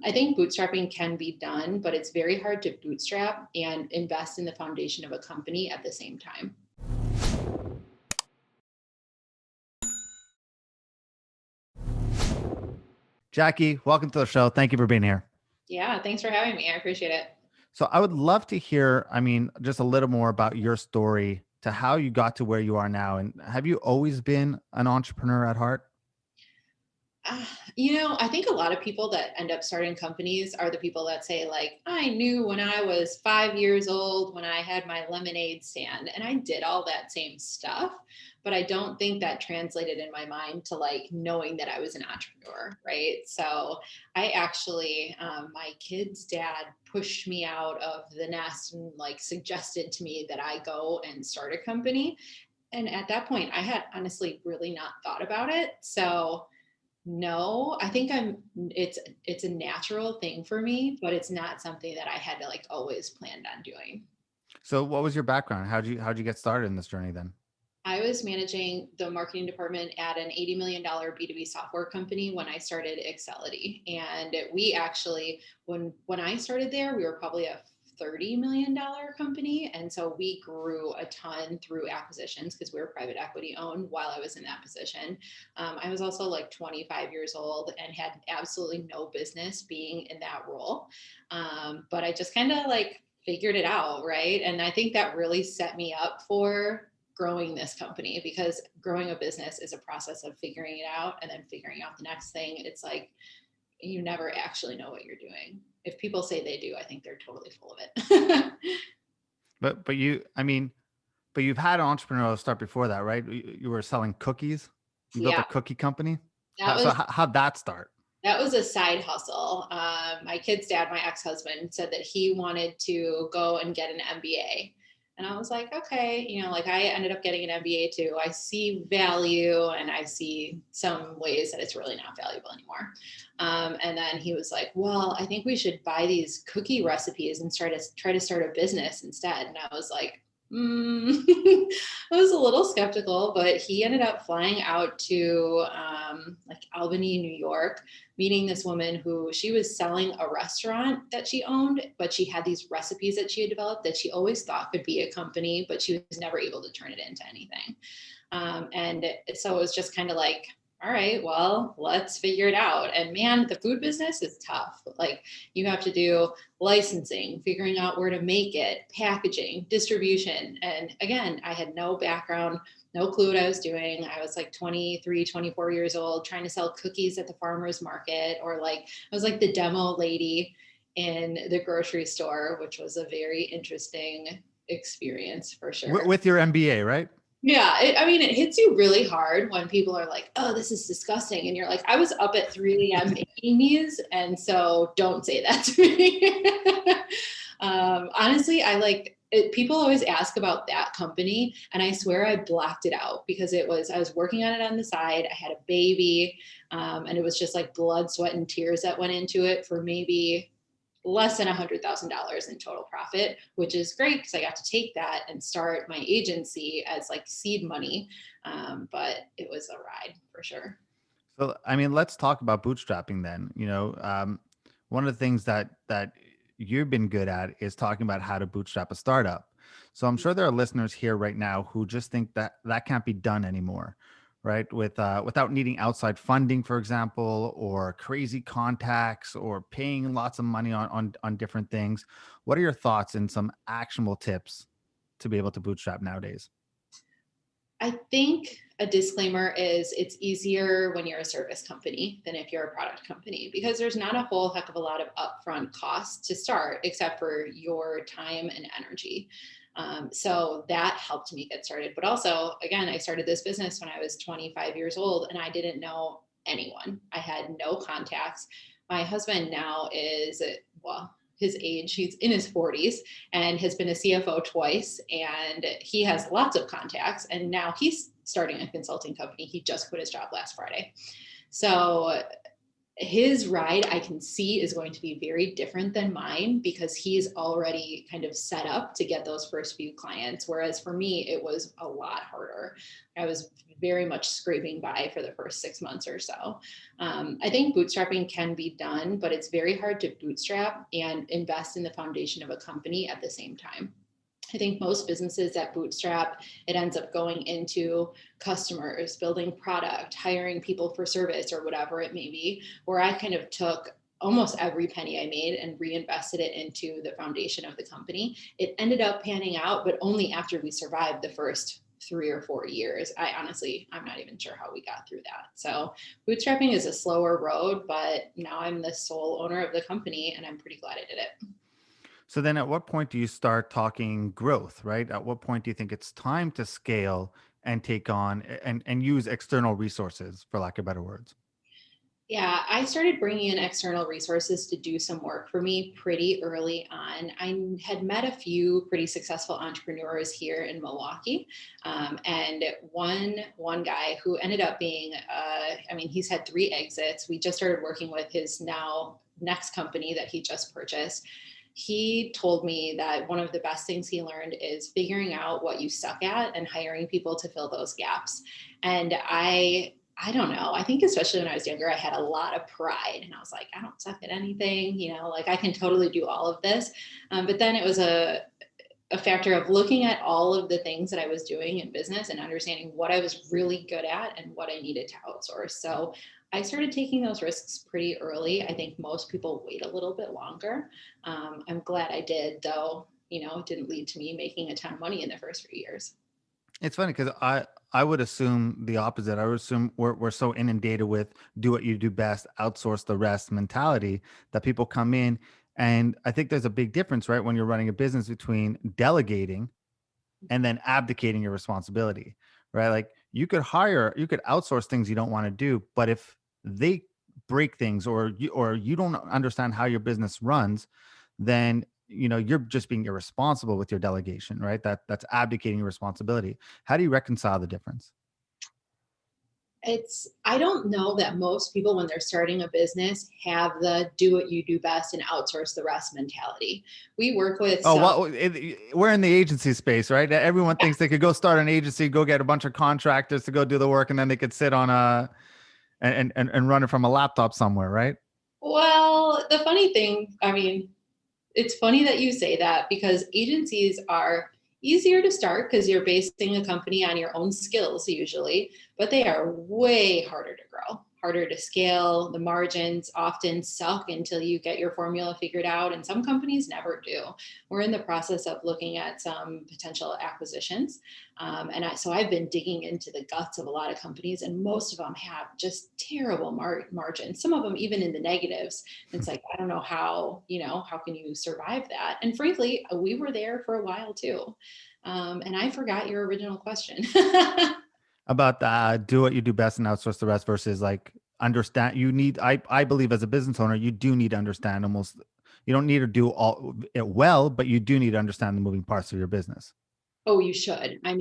I think bootstrapping can be done, but it's very hard to bootstrap and invest in the foundation of a company at the same time. Jackie, welcome to the show. Thank you for being here. Yeah, thanks for having me. I appreciate it. So I would love to hear, just a little more about your story to how you got to where you are now. And have you always been an entrepreneur at heart? I think a lot of people that end up starting companies are the people that say, like, I knew when I was 5 years old when I had my lemonade stand, and I did all that same stuff. But I don't think that translated in my mind to like knowing that I was an entrepreneur, right? So I actually, my kid's dad pushed me out of the nest and like suggested to me that I go and start a company. And at that point, I had honestly really not thought about it. So no, I think it's a natural thing for me, but it's not something that I had to like always planned on doing. So what was your background? How'd you get started in this journey then? I was managing the marketing department at an $80 million B2B software company when I started Excelity. And we actually, when I started there, we were probably a $30 million company. And so we grew a ton through acquisitions because we were private equity owned while I was in that position. I was also like 25 years old and had absolutely no business being in that role. But I just kind of like figured it out, right? And I think that really set me up for growing this company, because growing a business is a process of figuring it out and then figuring out the next thing. It's like you never actually know what you're doing. If people say they do, I think they're totally full of it. But you've had an entrepreneurial start before that, right? You were selling cookies. You built Yeah, a cookie company. that was How'd that start? that was a side hustle. My kid's dad, my ex-husband, said that he wanted to go and get an MBA. And I was like, okay, like I ended up getting an MBA too. I see value and I see some ways that it's really not valuable anymore. And then he was like, well, I think we should buy these cookie recipes and try to start a business instead. And I was like, I was a little skeptical, but he ended up flying out to like Albany, New York, meeting this woman who she was selling a restaurant that she owned, but she had these recipes that she had developed that she always thought could be a company, but she was never able to turn it into anything. And so it was just kind of like, all right, well, let's figure it out. And man, the food business is tough. Like you have to do licensing, figuring out where to make it, packaging, distribution. And again, I had no background, no clue what I was doing. I was like 23, 24 years old, trying to sell cookies at the farmer's market, or like I was like the demo lady in the grocery store, which was a very interesting experience for sure. With your MBA, right? Yeah, it hits you really hard when people are like, "Oh, this is disgusting," and you're like, "I was up at 3 a.m. making these," and so don't say that to me. Honestly, I like it. People always ask about that company, and I swear I blacked it out because I was working on it on the side. I had a baby, and it was just like blood, sweat, and tears that went into it for maybe less than $100,000 in total profit, which is great because I got to take that and start my agency as like seed money. But it was a ride for sure. So, let's talk about bootstrapping then. One of the things that you've been good at is talking about how to bootstrap a startup. So I'm sure there are listeners here right now who just think that that can't be done anymore, right? Without needing outside funding, for example, or crazy contacts, or paying lots of money on different things. What are your thoughts and some actionable tips to be able to bootstrap nowadays? I think a disclaimer is it's easier when you're a service company than if you're a product company, because there's not a whole heck of a lot of upfront costs to start except for your time and energy. So that helped me get started. But also, again, I started this business when I was 25 years old and I didn't know anyone. I had no contacts. My husband now is, well, his age, he's in his 40s and has been a CFO twice, and he has lots of contacts, and now he's starting a consulting company. He just quit his job last Friday. So his ride I can see is going to be very different than mine because he's already kind of set up to get those first few clients. Whereas for me, it was a lot harder. I was very much scraping by for the first 6 months or so. I think bootstrapping can be done, but it's very hard to bootstrap and invest in the foundation of a company at the same time. I think most businesses that bootstrap, it ends up going into customers, building product, hiring people for service or whatever it may be, where I kind of took almost every penny I made and reinvested it into the foundation of the company. It ended up panning out, but only after we survived the first 3 or 4 years. I'm not even sure how we got through that. So bootstrapping is a slower road, but now I'm the sole owner of the company and I'm pretty glad I did it. So then at what point do you start talking growth, right? At what point do you think it's time to scale and take on and use external resources, for lack of better words? Yeah, I started bringing in external resources to do some work for me pretty early on. I had met a few pretty successful entrepreneurs here in Milwaukee, and one guy who ended up being, he's had 3 exits. We just started working with his now next company that he just purchased. He told me that one of the best things he learned is figuring out what you suck at and hiring people to fill those gaps. And I don't know. I think especially when I was younger, I had a lot of pride and I was like, I don't suck at anything, like I can totally do all of this. But then it was a factor of looking at all of the things that I was doing in business and understanding what I was really good at and what I needed to outsource. So I started taking those risks pretty early. I think most people wait a little bit longer. I'm glad I did, though, it didn't lead to me making a ton of money in the first few years. It's funny because I would assume the opposite. I would assume we're so inundated with do what you do best, outsource the rest mentality that people come in. And I think there's a big difference, right? When you're running a business between delegating and then abdicating your responsibility, right? Like you could outsource things you don't want to do, but if they break things or you don't understand how your business runs, then you're just being irresponsible with your delegation, right? That's abdicating your responsibility. How do you reconcile the difference? I don't know that most people, when they're starting a business, have the do what you do best and outsource the rest mentality. We work with Oh, some. well, we're in the agency space, right? Everyone thinks they could go start an agency, go get a bunch of contractors to go do the work, and then they could sit on a and run it from a laptop somewhere, right? Well, the funny thing, it's funny that you say that because agencies are easier to start because you're basing a company on your own skills usually, but they are way harder to grow, harder to scale. The margins often suck until you get your formula figured out, and some companies never do. We're in the process of looking at some potential acquisitions. So I've been digging into the guts of a lot of companies, and most of them have just terrible margins, some of them even in the negatives. It's like, I don't know how can you survive that? And frankly, we were there for a while too. And I forgot your original question. About do what you do best and outsource the rest versus like understand you need I believe as a business owner you do need to understand almost you don't need to do all it well, but you do need to understand the moving parts of your business. Oh, you should. I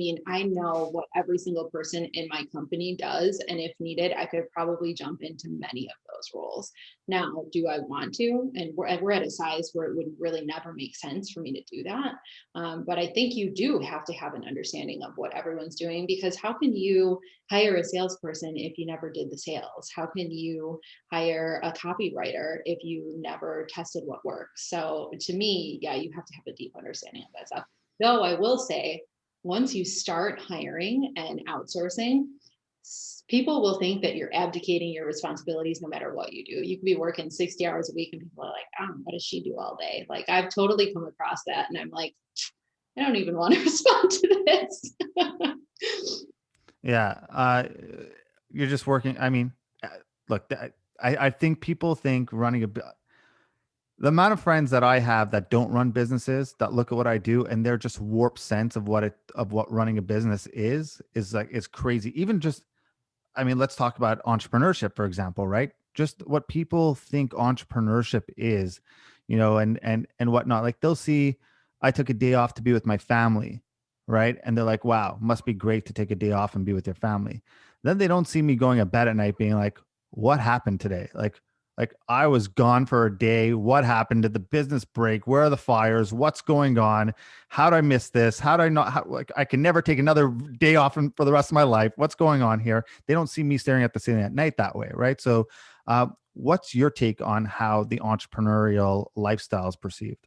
know what every single person in my company does. And if needed, I could probably jump into many of those roles. Now, do I want to? And we're at a size where it would really never make sense for me to do that. But I think you do have to have an understanding of what everyone's doing because how can you hire a salesperson if you never did the sales? How can you hire a copywriter if you never tested what works? So to me, yeah, you have to have a deep understanding of that stuff. Though I will say, once you start hiring and outsourcing, people will think that you're abdicating your responsibilities no matter what you do. You can be working 60 hours a week and people are like, oh, what does she do all day? Like I've totally come across that. And I'm like, I don't even want to respond to this. Yeah, you're just working. I mean, look, I think people think running the amount of friends that I have that don't run businesses that look at what I do and they're just warped sense of what running a business is like it's crazy. Even just I mean, let's talk about entrepreneurship, for example, right? Just what people think entrepreneurship is, and whatnot. Like they'll see I took a day off to be with my family, right? And they're like, wow, must be great to take a day off and be with your family. Then they don't see me going to bed at night being like, what happened today? Like, Like I was gone for a day. What happened? Did the business break? Where are the fires? What's going on? How did I miss this? How do I not? Like I can never take another day off for the rest of my life. What's going on here? They don't see me staring at the ceiling at night that way, right? So, what's your take on how the entrepreneurial lifestyle is perceived?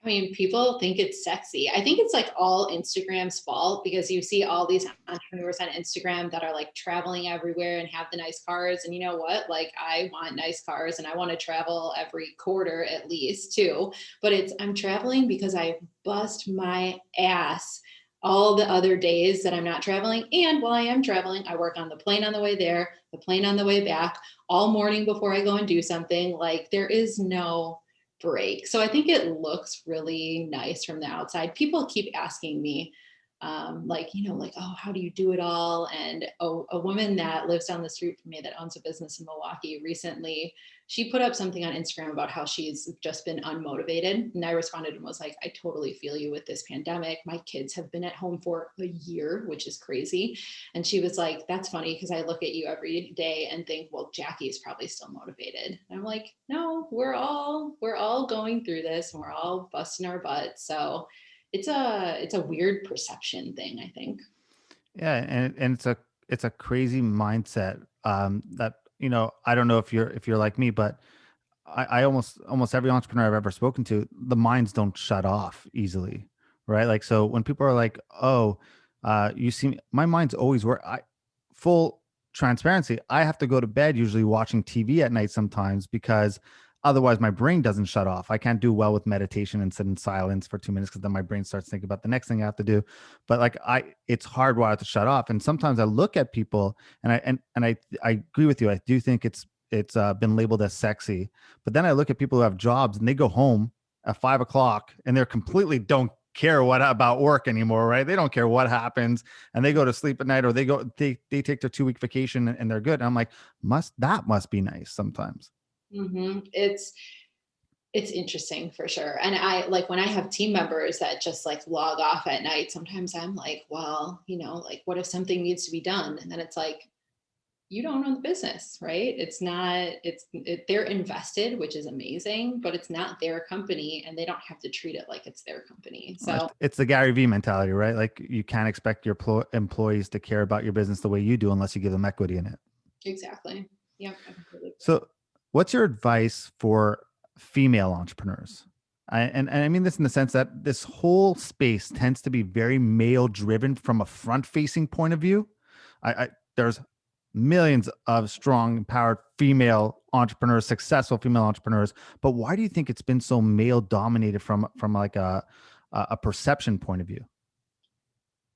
I mean, people think it's sexy. I think it's like all Instagram's fault because you see all these entrepreneurs on Instagram that are like traveling everywhere and have the nice cars. And you know what? Like, I want nice cars and I want to travel every quarter at least too. But I'm traveling because I bust my ass all the other days that I'm not traveling. And while I am traveling, I work on the plane on the way there, the plane on the way back, all morning before I go and do something. Like, there is no break. So I think it looks really nice from the outside. People keep asking me, like, like, oh, how do you do it all? And a woman that lives down the street from me that owns a business in Milwaukee recently, she put up something on Instagram about how she's just been unmotivated. And I responded and was like, I totally feel you with this pandemic. My kids have been at home for a year, which is crazy. And she was like, that's funny because I look at you every day and think, well, Jackie's probably still motivated. And I'm like, no, we're all going through this and we're all busting our butts. So it's a weird perception thing, I think. Yeah, and it's a crazy mindset that I don't know if you're like me, but I almost every entrepreneur I've ever spoken to, the minds don't shut off easily, right? Like so when people are like, "Oh, you see," my mind's always where I full transparency. I have to go to bed usually watching TV at night sometimes because otherwise my brain doesn't shut off. I can't do well with meditation and sit in silence for 2 minutes because then my brain starts thinking about the next thing I have to do. But like it's hardwired to shut off. And sometimes I look at people and I agree with you. I do think it's been labeled as sexy. But then I look at people who have jobs and they go home at 5 o'clock and they're completely don't care what about work anymore, right? They don't care what happens and they go to sleep at night or they take their 2 week vacation and they're good. And I'm like, must be nice sometimes. It's interesting for sure. And I like when I have team members that just like log off at night, sometimes I'm like, well, like what if something needs to be done? And then it's like, you don't own the business, right? It's not, they're invested, which is amazing, but it's not their company and they don't have to treat it like it's their company. So It's the Gary Vee mentality, right? Like you can't expect your employees to care about your business the way you do unless you give them equity in it. exactly. Yeah, I completely agree. So, what's your advice for female entrepreneurs? And I mean this in the sense that this whole space tends to be very male driven from a front facing point of view. There's millions of strong, empowered female entrepreneurs, successful female entrepreneurs. But why do you think it's been so male dominated from like a perception point of view?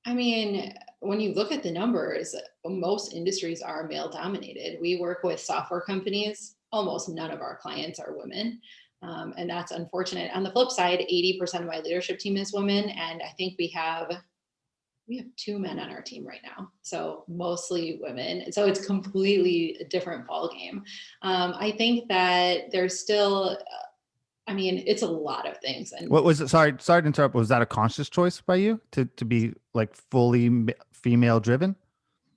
I mean, when you look at the numbers, most industries are male dominated. We work with software companies. Almost none of our clients are women. And that's unfortunate. On the flip side, 80% of my leadership team is women. And I think we have two men on our team right now. So mostly women. So it's completely a different ballgame. I think that there's still, I mean, it's a lot of things. And What was it? Sorry to interrupt. Was that a conscious choice by you to be like fully female driven?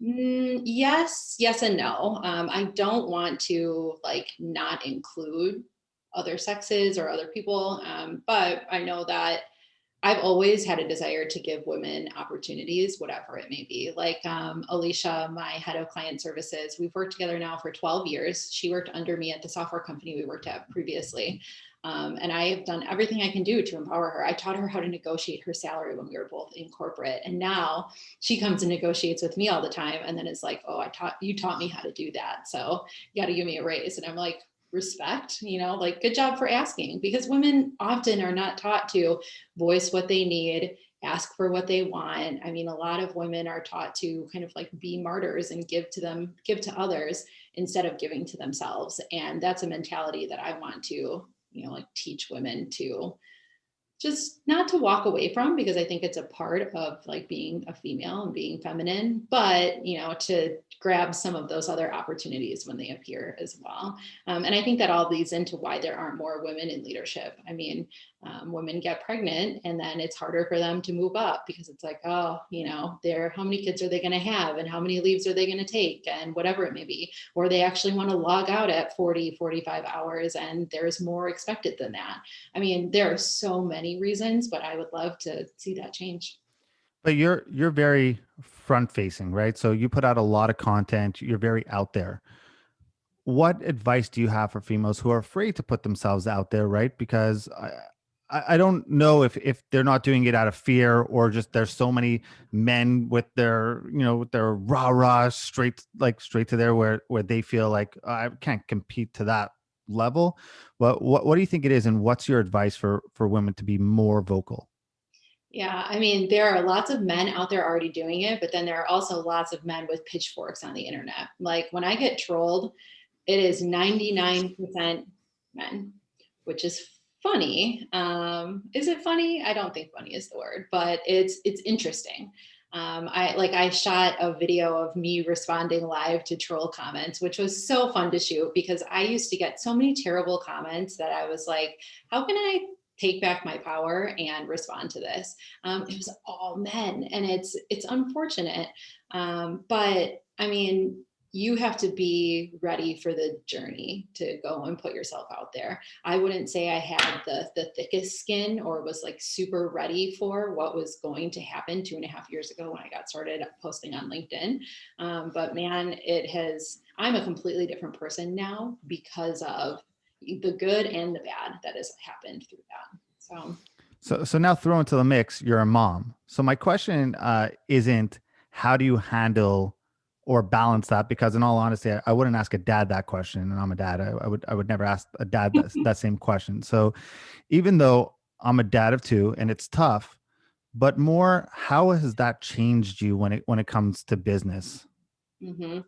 Yes, yes, and no. I don't want to like not include other sexes or other people, but I know that I've always had a desire to give women opportunities, whatever it may be. Like Alicia, my head of client services, we've worked together now for 12 years. She worked under me at the software company we worked at previously. And I have done everything I can do to empower her. I taught her how to negotiate her salary when we were both in corporate. And now she comes and negotiates with me all the time. And then it's like, oh, you taught me how to do that. So you got to give me a raise. And I'm like, respect, like good job for asking, because women often are not taught to voice what they need, ask for what they want. I mean, a lot of women are taught to kind of like be martyrs and give to others instead of giving to themselves. And that's a mentality that I want to, like teach women to just not to walk away from, because I think it's a part of like being a female and being feminine, but to grab some of those other opportunities when they appear as well. And I think that all leads into why there aren't more women in leadership. I mean, women get pregnant, and then it's harder for them to move up because it's like, oh, how many kids are they going to have, and how many leaves are they going to take, and whatever it may be. Or they actually want to log out at 40, 45 hours, and there's more expected than that. I mean, there are so many reasons, but I would love to see that change. But you're very front facing, right? So you put out a lot of content. You're very out there. What advice do you have for females who are afraid to put themselves out there, right? Because I don't know if they're not doing it out of fear, or just there's so many men with their, with their rah straight to there, where they feel like, I can't compete to that level. But what do you think it is, and what's your advice for women to be more vocal? Yeah, I mean, there are lots of men out there already doing it, but then there are also lots of men with pitchforks on the internet. Like when I get trolled, it is 99% men, which is funny. Is it funny? I don't think funny is the word, but it's interesting. I shot a video of me responding live to troll comments, which was so fun to shoot because I used to get so many terrible comments that I was like, how can I take back my power and respond to this? It was all men, and it's unfortunate. But I mean, you have to be ready for the journey to go and put yourself out there. I wouldn't say I had the thickest skin or was like super ready for what was going to happen 2.5 years ago when I got started posting on LinkedIn. But man, I'm a completely different person now because of the good and the bad that has happened through that. So now throw into the mix, you're a mom. So my question isn't how do you handle or balance that? Because in all honesty, I wouldn't ask a dad that question, and I'm a dad. I would never ask a dad that same question. So even though I'm a dad of two and it's tough, but more, how has that changed you when it comes to business? Mm-hmm.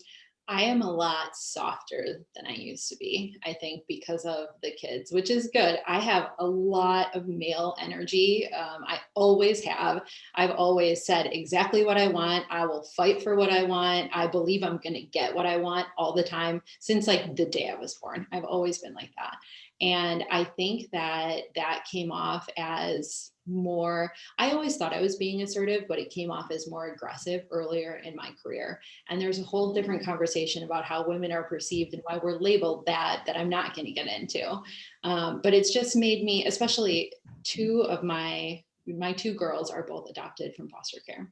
I am a lot softer than I used to be, I think, because of the kids, which is good. I have a lot of male energy. I always have. I've always said exactly what I want. I will fight for what I want. I believe I'm going to get what I want all the time since like the day I was born. I've always been like that. And I think that came off as more, I always thought I was being assertive, but it came off as more aggressive earlier in my career. And there's a whole different conversation about how women are perceived and why we're labeled that I'm not going to get into. But it's just made me, especially two of my two girls are both adopted from foster care.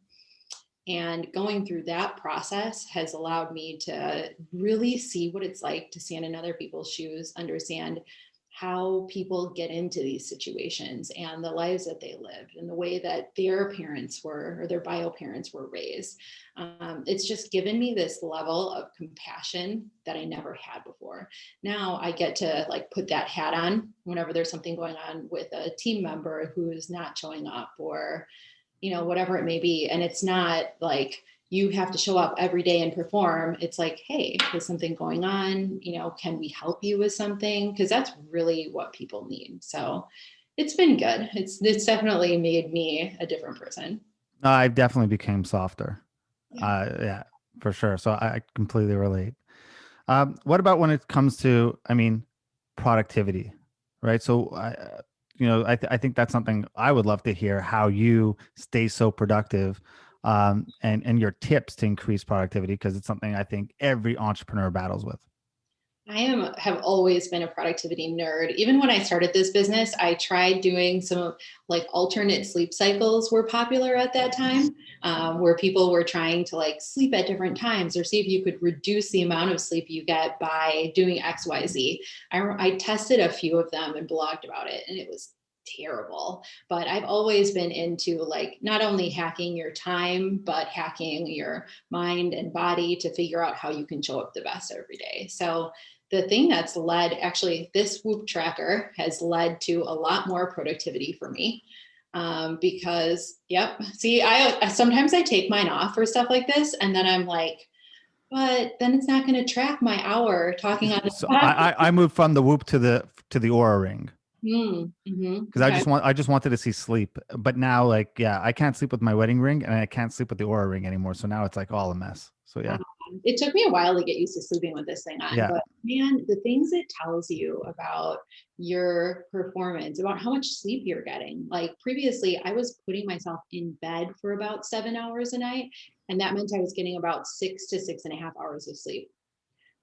And going through that process has allowed me to really see what it's like to stand in other people's shoes, understand how people get into these situations and the lives that they lived and the way that their parents were or their bio parents were raised. It's just given me this level of compassion that I never had before. Now I get to like put that hat on whenever there's something going on with a team member who is not showing up, or whatever it may be. And it's not like you have to show up every day and perform. It's like, hey, is something going on? Can we help you with something? Because that's really what people need. So it's been good. It's definitely made me a different person. I definitely became softer. Yeah. Yeah, for sure. So I completely relate. What about when it comes to, I mean, productivity, right? So I think that's something I would love to hear, how you stay so productive, and your tips to increase productivity, because it's something I think every entrepreneur battles with. Have always been a productivity nerd. Even when I started this business, I tried doing some like alternate sleep cycles were popular at that time, where people were trying to like sleep at different times or see if you could reduce the amount of sleep you get by doing X, Y, Z. I tested a few of them and blogged about it, and it was terrible. But I've always been into like not only hacking your time, but hacking your mind and body to figure out how you can show up the best every day. So the thing that's led, actually, this Whoop tracker has led to a lot more productivity for me. Because, yep. See, I sometimes I take mine off for stuff like this, and then I'm like, but then it's not going to track my hour talking on the So podcast. I moved from the Whoop to the Aura Ring, because Okay. I just wanted to see sleep. But now, like, yeah, I can't sleep with my wedding ring, and I can't sleep with the Aura Ring anymore. So now it's like all a mess. So yeah. It took me a while to get used to sleeping with this thing on, Yeah. but man, the things it tells you about your performance, about how much sleep you're getting. Like previously, I was putting myself in bed for about 7 hours a night, and that meant I was getting about 6 to 6.5 hours of sleep.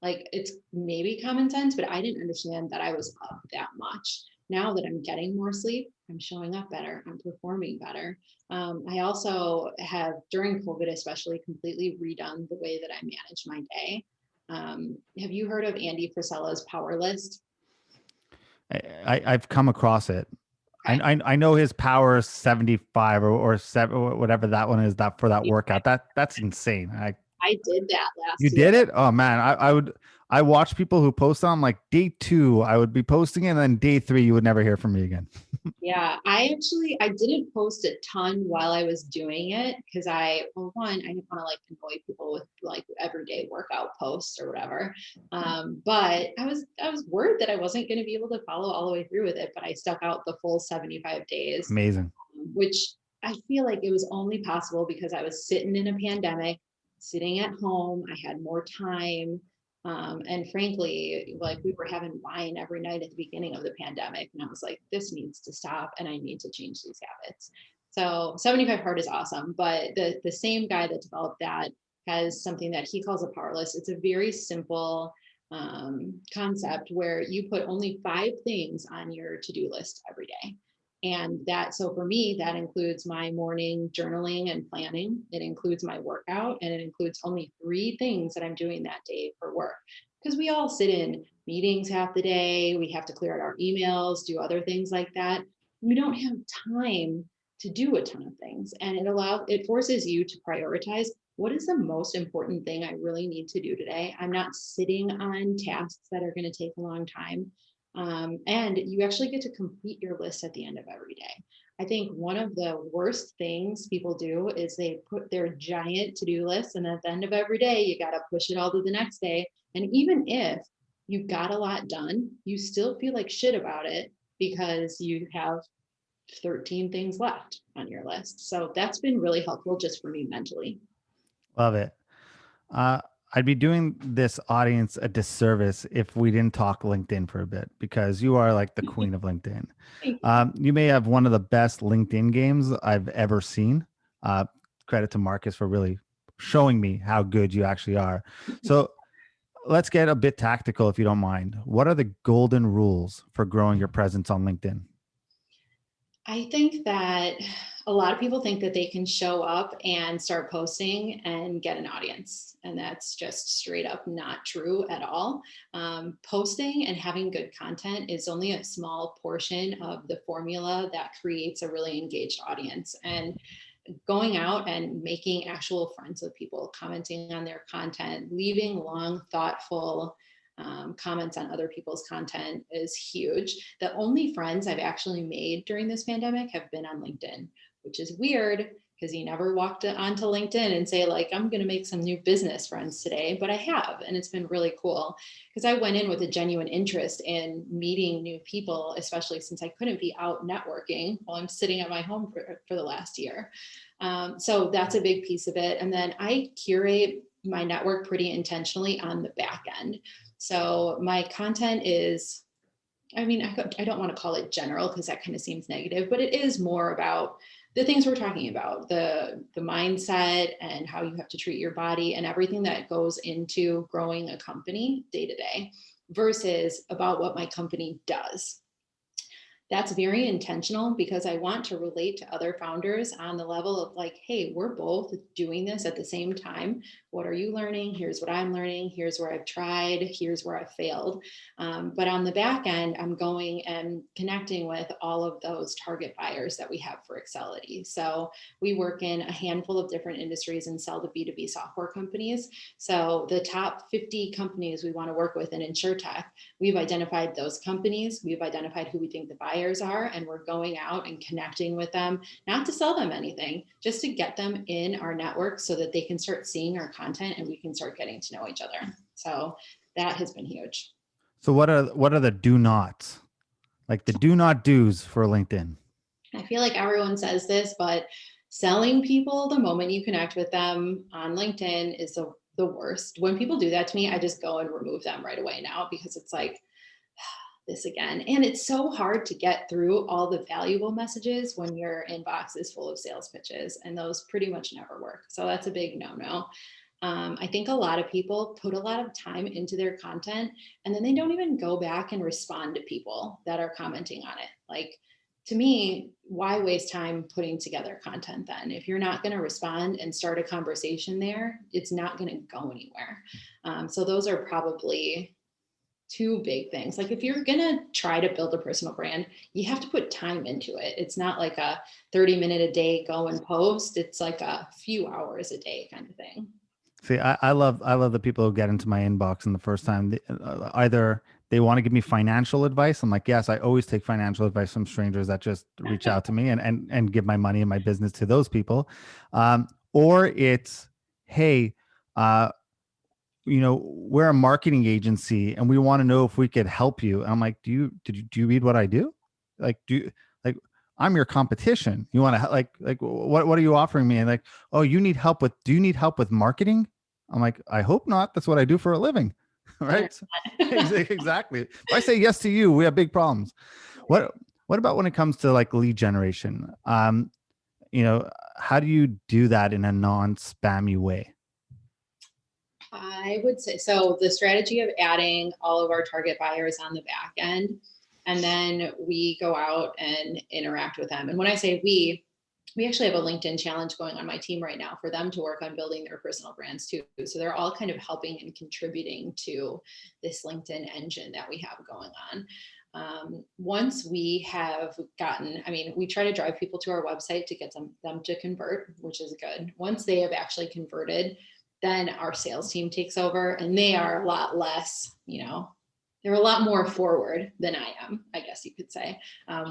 Like it's maybe common sense, but I didn't understand that I was up that much. Now that I'm getting more sleep, I'm showing up better, I'm performing better. I also have, during COVID especially, completely redone the way that I manage my day. Have you heard of Andy Frisella's Power List? I've come across it. Okay. I know his power 75 or 7 or whatever that one is, that for that workout. That's insane. I did that You last year. did it? Oh man, I watch people who post on like day 2, I would be posting it, and then day 3 you would never hear from me again. Yeah, I didn't post a ton while I was doing it because well, one, I didn't want to like annoy people with like everyday workout posts or whatever. But I was worried that I wasn't going to be able to follow all the way through with it, but I stuck out the full 75 days, Amazing. which I feel like it was only possible because I was sitting in a pandemic, sitting at home. I had more time. And frankly, like we were having wine every night at the beginning of the pandemic. And I was like, this needs to stop and I need to change these habits. So 75 hard is awesome. But the same guy that developed that has something that he calls a power list. It's a very simple concept where you put only 5 things on your to-do list every day. And so for me, that includes my morning journaling and planning. It includes my workout, and it includes only 3 things that I'm doing that day for work. Because we all sit in meetings half the day, we have to clear out our emails, do other things like that. We don't have time to do a ton of things. And it forces you to prioritize what is the most important thing I really need to do today. I'm not sitting on tasks that are going to take a long time. And you actually get to complete your list at the end of every day. I think one of the worst things people do is they put their giant to-do list, and at the end of every day, you got to push it all to the next day. And even if you got a lot done, you still feel like shit about it because you have 13 things left on your list. So that's been really helpful just for me mentally. Love it. Uh, I'd be doing this audience a disservice if we didn't talk LinkedIn for a bit, because you are like the queen of LinkedIn. Thank you. You may have one of the best LinkedIn games I've ever seen. Uh, Credit to Marcus for really showing me how good you actually are. So let's get a bit tactical, if you don't mind. What are the golden rules for growing your presence on LinkedIn? I think that a lot of people think that they can show up and start posting and get an audience. And that's just straight up not true at all. Posting and having good content is only a small portion of the formula that creates a really engaged audience. And going out and making actual friends with people, commenting on their content, leaving long, thoughtful comments on other people's content is huge. The only friends I've actually made during this pandemic have been on LinkedIn, which is weird because you never walked onto LinkedIn and say like, I'm going to make some new business friends today, but I have, and it's been really cool because I went in with a genuine interest in meeting new people, especially since I couldn't be out networking while I'm sitting at my home for the last year. So that's a big piece of it. And then I curate my network pretty intentionally on the back end. So my content is, I mean, I don't want to call it general because that kind of seems negative, but it is more about the things we're talking about, the mindset and how you have to treat your body and everything that goes into growing a company day to day versus about what my company does. That's very intentional because I want to relate to other founders on the level of like, hey, we're both doing this at the same time. What are you learning? Here's what I'm learning. Here's where I've tried. Here's where I've failed. But on the back end, I'm going and connecting with all of those target buyers that we have for Excelity. So we work in a handful of different industries and sell to B2B software companies. So the top 50 companies we want to work with in InsurTech, we've identified those companies. We've identified who we think the buyers are, and we're going out and connecting with them, not to sell them anything, just to get them in our network so that they can start seeing our content and we can start getting to know each other. So that has been huge. So what are the do nots, like the do not do's for LinkedIn? I feel like everyone says this, but selling people the moment you connect with them on LinkedIn is the the worst. When people do that to me, I just go and remove them right away now, because it's like, this again. And it's so hard to get through all the valuable messages when your inbox is full of sales pitches, and those pretty much never work. So that's a big no-no. I think a lot of people put a lot of time into their content, and then they don't even go back and respond to people that are commenting on it. Like, to me, why waste time putting together content then? If you're not going to respond and start a conversation there, it's not going to go anywhere. So those are probably two big things. Like, if you're going to try to build a personal brand, you have to put time into it. It's not like a 30-minute a day go and post. It's like a few hours a day kind of thing. See, I love the people who get into my inbox and the first time either they want to give me financial advice. I'm like, yes, I always take financial advice from strangers that just reach out to me and give my money and my business to those people. Or it's, hey, we're a marketing agency and we want to know if we could help you. And I'm like, do you read what I do? Like, I'm your competition. You want to what are you offering me? And like, oh, do you need help with marketing? I'm like, I hope not. That's what I do for a living. Right. Exactly. If I say yes to you, we have big problems. What about when it comes to like lead generation? How do you do that in a non-spammy way? I would say, so the strategy of adding all of our target buyers on the back end, and then we go out and interact with them. And when I say we actually have a LinkedIn challenge going on my team right now for them to work on building their personal brands too. So they're all kind of helping and contributing to this LinkedIn engine that we have going on. Once we have gotten, we try to drive people to our website to get them to convert, which is good. Once they have actually converted, then our sales team takes over, and they are a lot less, they're a lot more forward than I am, I guess you could say.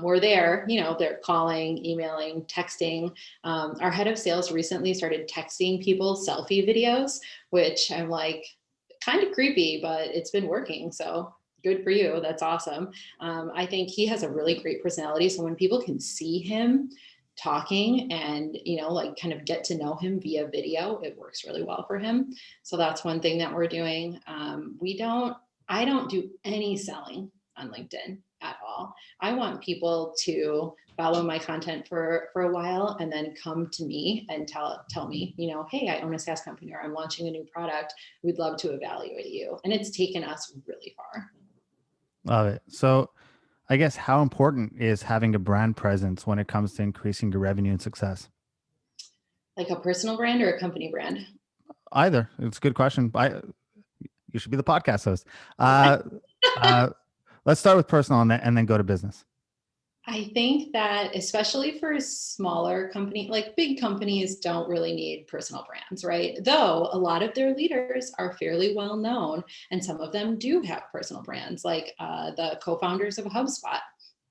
We're there, they're calling, emailing, texting. Our head of sales recently started texting people selfie videos, which I'm like, kind of creepy, but it's been working. So good for you. That's awesome. I think he has a really great personality. So when people can see him talking and, kind of get to know him via video, it works really well for him. So that's one thing that we're doing. I don't do any selling on LinkedIn at all. I want people to follow my content for a while and then come to me and tell me, hey, I own a SaaS company, or I'm launching a new product. We'd love to evaluate you. And it's taken us really far. Love it. So I guess, how important is having a brand presence when it comes to increasing your revenue and success? Like a personal brand or a company brand? Either. It's a good question. You should be the podcast host. Let's start with personal and then go to business. I think that especially for smaller company, like big companies don't really need personal brands, right? Though a lot of their leaders are fairly well known, and some of them do have personal brands, like the co-founders of HubSpot.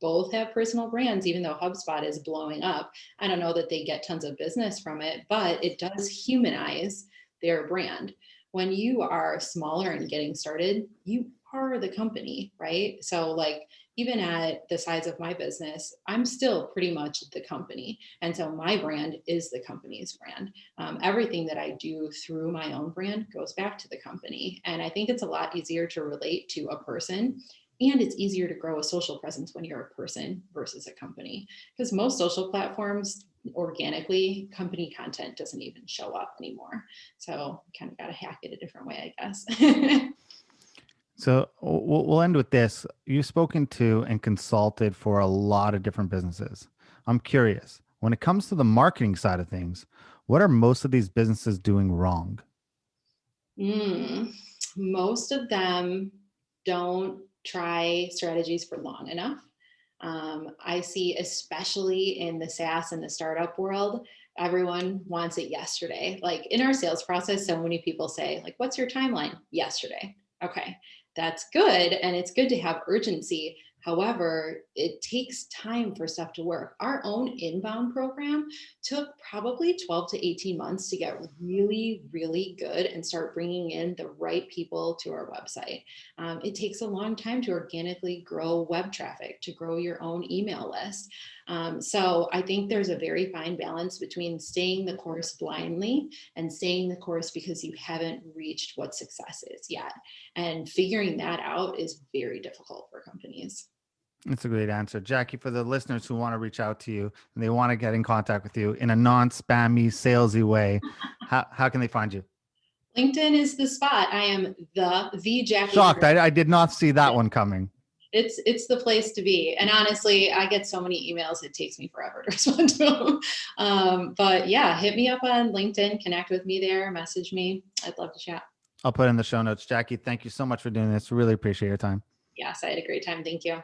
Both have personal brands, even though HubSpot is blowing up. I don't know that they get tons of business from it, but it does humanize their brand. When you are smaller and getting started, you are the company, right? So like, even at the size of my business, I'm still pretty much the company. And so my brand is the company's brand. Everything that I do through my own brand goes back to the company. And I think it's a lot easier to relate to a person. And it's easier to grow a social presence when you're a person versus a company. Because most social platforms, organically, company content doesn't even show up anymore. So you kind of got to hack it a different way, I guess. So we'll end with this. You've spoken to and consulted for a lot of different businesses. I'm curious, when it comes to the marketing side of things, what are most of these businesses doing wrong? Most of them don't try strategies for long enough. I see, especially in the SaaS and the startup world, everyone wants it yesterday. Like in our sales process, so many people say, like, what's your timeline? Yesterday. Okay, that's good. And it's good to have urgency. However, it takes time for stuff to work. Our own inbound program took probably 12 to 18 months to get really, really good and start bringing in the right people to our website. It takes a long time to organically grow web traffic, to grow your own email list. So I think there's a very fine balance between staying the course blindly and staying the course because you haven't reached what success is yet. And figuring that out is very difficult for companies. That's a great answer. Jackie, for the listeners who want to reach out to you and they want to get in contact with you in a non-spammy, salesy way, how can they find you? LinkedIn is the spot. I am the Jackie. Shocked. I did not see that one coming. It's the place to be. And honestly, I get so many emails, it takes me forever to respond to them. But yeah, hit me up on LinkedIn, connect with me there, message me. I'd love to chat. I'll put in the show notes. Jackie, thank you so much for doing this. Really appreciate your time. Yes, I had a great time. Thank you.